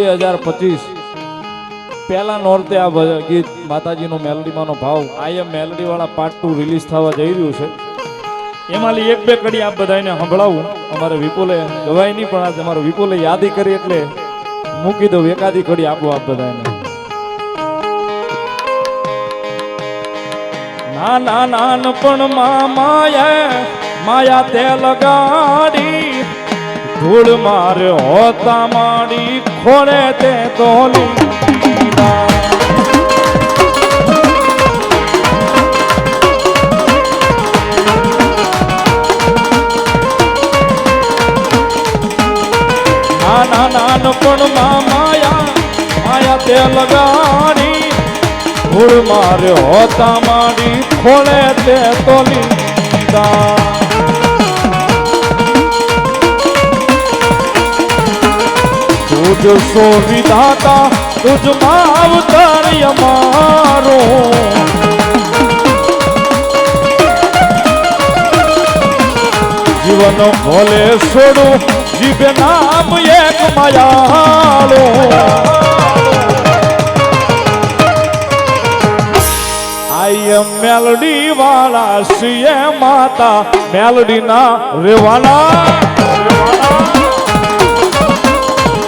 2025 પહેલા નોરતે આ ગીત માતાજીનો મેલોડીમાંનો ભાવ આઈ એમ મેલોડી વાળા પાર્ટ 2 રિલીઝ થવા જઈ રહ્યું છે. એમાંની એક બે કડી આપ બધાને સંભળાવું. અમારે વિપુલે ગવાય નહીં, પણ આજે અમારો વિપુલે યાદી કરી એટલે મૂકી દઉં. એકાદી કડી આપો આપ બધાને. નાના નાનપણમાં માયા તે લગાડી, ધૂળ મારે હોતા માડી ખોળે તે તોલી. નાના નાનપણમાં માયા તે લગાડી, ધૂળ મારે હોતા માડી ખોળે તે તોલી. તુજ સો વિધાતા તુજમાં અવતાર અમારો, જીવન ભલે છોડું જીભે નામ એક માયાળો. આઈ એમ મેલડી વાળા છીએ માતા મેલડી ના રેવાના.